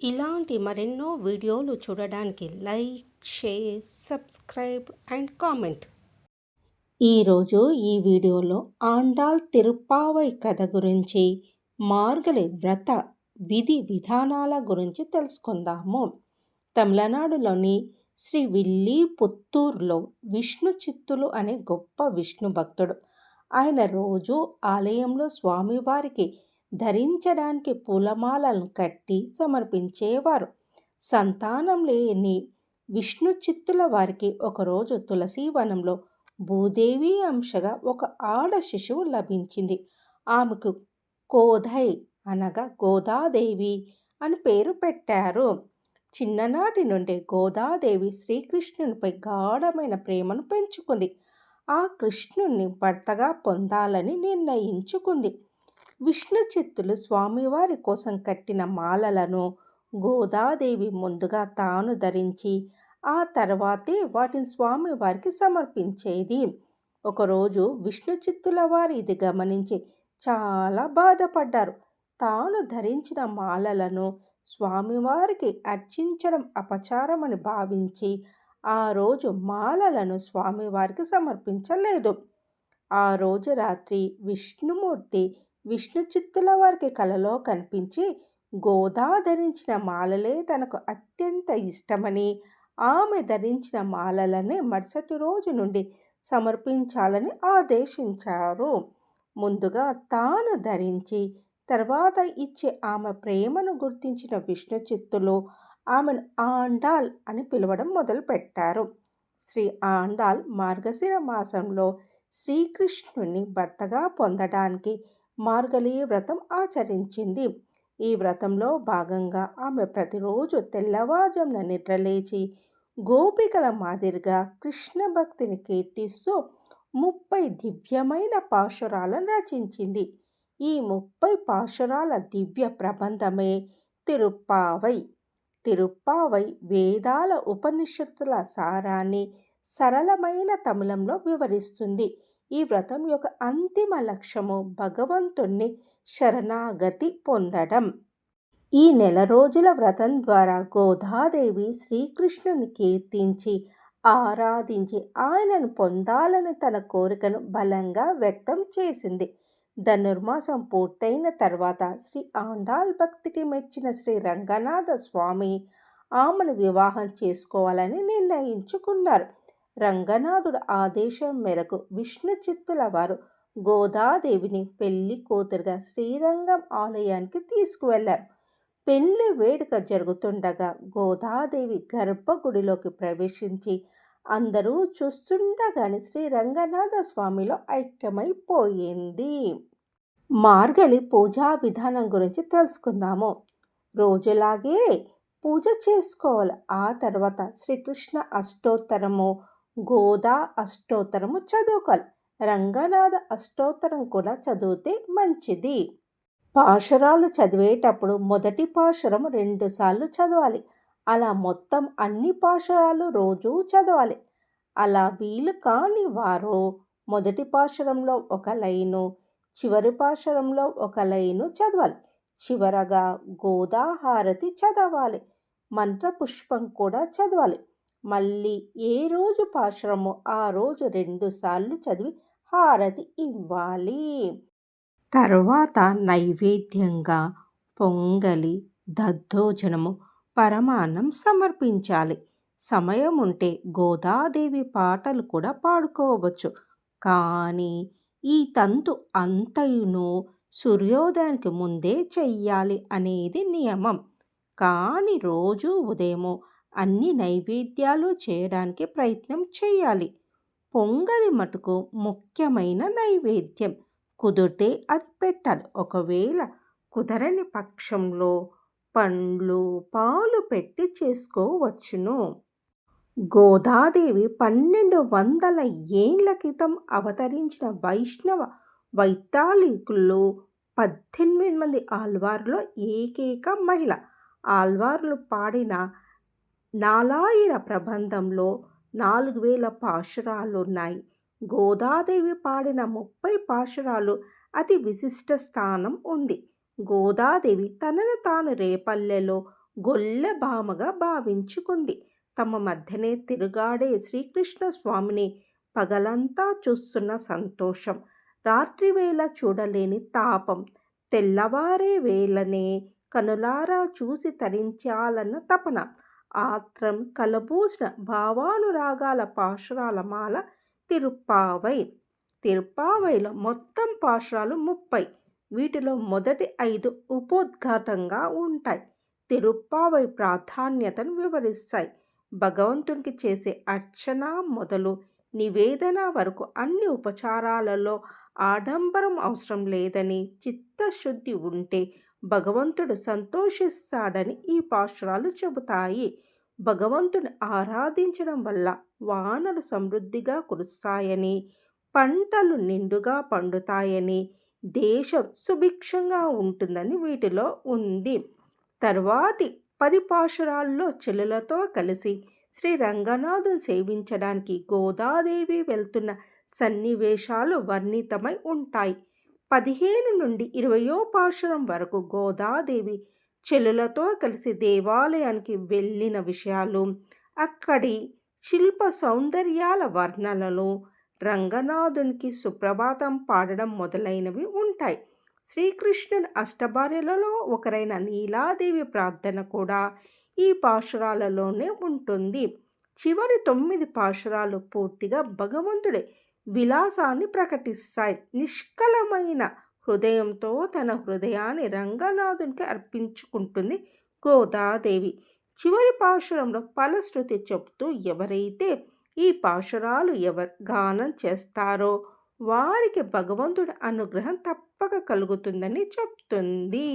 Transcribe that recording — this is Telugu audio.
ఇలాంటి మరెన్నో వీడియోలు చూడడానికి like, share, subscribe and comment. ఈరోజు ఈ వీడియోలో ఆండాల్ తిరుప్పావై కథ గురించి, మార్గలి వ్రత విధి విధానాల గురించి తెలుసుకుందాము. తమిళనాడులోని శ్రీ విల్లీపుత్తూర్లో విష్ణు చిత్తులు అనే గొప్ప విష్ణు భక్తుడు. ఆయన రోజు ఆలయంలో స్వామివారికి ధరించడానికి పూలమాలను కట్టి సమర్పించేవారు. సంతానం లేని విష్ణు చిత్తుల వారికి ఒకరోజు తులసీవనంలో భూదేవి అంశగా ఒక ఆడ శిశువు లభించింది. ఆమెకు కోధై అనగా గోదాదేవి అని పేరు పెట్టారు. చిన్ననాటి నుండి గోదాదేవి శ్రీకృష్ణునిపై గాఢమైన ప్రేమను పెంచుకుంది. ఆ కృష్ణుణ్ణి భర్తగా పొందాలని నిర్ణయించుకుంది. విష్ణు చిత్తులు స్వామివారి కోసం కట్టిన మాలలను గోదాదేవి ముందుగా తాను ధరించి ఆ తర్వాతే వాటిని స్వామివారికి సమర్పించేది. ఒకరోజు విష్ణు చిత్తుల వారు ఇది గమనించి చాలా బాధపడ్డారు. తాను ధరించిన మాలలను స్వామివారికి అర్చించడం అపచారమని భావించి ఆ రోజు మాలలను స్వామివారికి సమర్పించలేదు. ఆ రోజు రాత్రి విష్ణుమూర్తి విష్ణు చిత్తుల వారికి కలలో కనిపించి గోదా ధరించిన మాలలే తనకు అత్యంత ఇష్టమని, ఆమె ధరించిన మాలలనే మరుసటి రోజు నుండి సమర్పించాలని ఆదేశించారు. ముందుగా తాను ధరించి తర్వాత ఇచ్చే ఆమె ప్రేమను గుర్తించిన విష్ణు చిత్తులు ఆమెను ఆండాల్ అని పిలవడం మొదలుపెట్టారు. శ్రీ ఆండాల్ మార్గశిర మాసంలో శ్రీకృష్ణుని భర్తగా పొందడానికి మార్గలి వ్రతం ఆచరించింది. ఈ వ్రతంలో భాగంగా ఆమె ప్రతిరోజు తెల్లవారుజామున నిద్రలేచి గోపికల మాదిరిగా కృష్ణ భక్తిని కీర్తిస్తూ 30 దివ్యమైన పాశురాలను రచించింది. ఈ 30 పాశురాల దివ్య ప్రబంధమే తిరుప్పావై. తిరుప్పావై వేదాల ఉపనిషత్తుల సారాన్ని సరళమైన తమిళంలో వివరిస్తుంది. ఈ వ్రతం యొక్క అంతిమ లక్ష్యము భగవంతుణ్ణి శరణాగతి పొందడం. ఈ నెల రోజుల వ్రతం ద్వారా గోదాదేవి శ్రీకృష్ణుని కీర్తించి ఆరాధించి ఆయనను పొందాలని తన కోరికను బలంగా వ్యక్తం చేసింది. ధనుర్మాసం పూర్తయిన తర్వాత శ్రీ ఆండాల్ భక్తికి మెచ్చిన శ్రీ రంగనాథ స్వామి ఆమెను వివాహం చేసుకోవాలని నిర్ణయించుకున్నారు. రంగనాథుడు ఆదేశం మేరకు విష్ణు చిత్తుల వారు గోదాదేవిని పెళ్లి కూతురుగా శ్రీరంగం ఆలయానికి తీసుకువెళ్లారు. పెళ్లి వేడుక జరుగుతుండగా గోదాదేవి గర్భగుడిలోకి ప్రవేశించి అందరూ చూస్తుండగానే శ్రీ రంగనాథ స్వామిలో ఐక్యమైపోయింది. మార్గలి పూజా విధానం గురించి తెలుసుకుందాము. రోజులాగే పూజ చేసుకోవాలి. ఆ తర్వాత శ్రీకృష్ణ అష్టోత్తరము, గోదా అష్టోత్తరము చదువుకోవాలి. రంగనాథ అష్టోత్తరం కూడా చదివితే మంచిది. పాశురాలు చదివేటప్పుడు మొదటి పాశురం 2 సార్లు చదవాలి. అలా మొత్తం అన్ని పాశురాలు రోజూ చదవాలి. అలా వీలు కాని వారు మొదటి పాశురంలో ఒక లైను, చివరి పాశురంలో ఒక లైను చదవాలి. చివరగా గోదాహారతి చదవాలి. మంత్రపుష్పం కూడా చదవాలి. మళ్ళీ ఏ రోజు పాశురమో ఆ రోజు 2 సార్లు చదివి హారతి ఇవ్వాలి. తర్వాత నైవేద్యంగా పొంగలి, దద్దోజనము, పరమాన్నం సమర్పించాలి. సమయం ఉంటే గోదాదేవి పాటలు కూడా పాడుకోవచ్చు. కానీ ఈ తంతు అంతయును సూర్యోదయానికి ముందే చెయ్యాలి అనేది నియమం. కానీ రోజు ఉదయము అన్ని నైవేద్యాలు చేయడానికి ప్రయత్నం చేయాలి. పొంగలి మటుకు ముఖ్యమైన నైవేద్యం. కుదిరితే అది పెట్టాలి. ఒకవేళ కుదరని పక్షంలో పండ్లు, పాలు పెట్టి చేసుకోవచ్చును. గోదాదేవి 1200 ఏళ్ల క్రితం అవతరించిన వైష్ణవ వైతాళికుల్లో 18 మంది ఆళ్వార్లో ఏకైక మహిళ. ఆళ్వార్లు పాడిన నాలాయిర ప్రబంధంలో 4000 పాశురాలున్నాయి. గోదాదేవి పాడిన 30 పాశురాలు అతి విశిష్ట స్థానం ఉంది. గోదాదేవి తనను తాను రేపల్లెలో గొల్లెభామగా భావించుకుంది. తమ మధ్యనే తిరుగాడే శ్రీకృష్ణ స్వామిని పగలంతా చూస్తున్న సంతోషం, రాత్రివేళ చూడలేని తాపం, తెల్లవారే వేళనే కనులారా చూసి తరించాలన్న తపన, ఆత్రం కలబోసిన భావానురాగాల పాశురాల మాల తిరుప్పావై. తిరుప్పావైలో మొత్తం పాశురాలు 30. వీటిలో మొదటి 5 ఉపోద్ఘాతంగా ఉంటాయి. తిరుప్పావై ప్రాధాన్యతను వివరిస్తాయి. భగవంతునికి చేసే అర్చన మొదలు నివేదన వరకు అన్ని ఉపచారాలలో ఆడంబరం అవసరం లేదని, చిత్తశుద్ధి ఉంటే భగవంతుడు సంతోషిస్తాడని ఈ పాశురాలు చెబుతాయి. భగవంతుని ఆరాధించడం వల్ల వానలు సమృద్ధిగా కురుస్తాయని, పంటలు నిండుగా పండుతాయని, దేశం సుభిక్షంగా ఉంటుందని వీటిలో ఉంది. తర్వాతి 10 పాశురాల్లో చెల్లులతో కలిసి శ్రీ రంగనాథుని సేవించడానికి గోదాదేవి వెళ్తున్న సన్నివేశాలు వర్ణితమై ఉంటాయి. 15 నుండి 20వ పాశురం వరకు గోదాదేవి చెల్లులతో కలిసి దేవాలయానికి వెళ్ళిన విషయాలు, అక్కడి శిల్ప సౌందర్యాల వర్ణనలు, రంగనాథునికి సుప్రభాతం పాడడం మొదలైనవి ఉంటాయి. శ్రీకృష్ణుని అష్టభార్యలలో ఒకరైన నీలాదేవి ప్రార్థన కూడా ఈ పాశురాలలోనే ఉంటుంది. చివరి 9 పాశురాలు పూర్తిగా భగవంతుడి విలాసాన్ని ప్రకటిస్తాయి. నిష్కలమైన హృదయంతో తన హృదయాన్ని రంగనాథునికి అర్పించుకుంటుంది గోదాదేవి. చివరి పాశురంలో ఫలశ్రుతి చెబుతూ ఎవరైతే ఈ పాశురాలు గానం చేస్తారో వారికి భగవంతుడి అనుగ్రహం తప్పక కలుగుతుందని చెప్తుంది.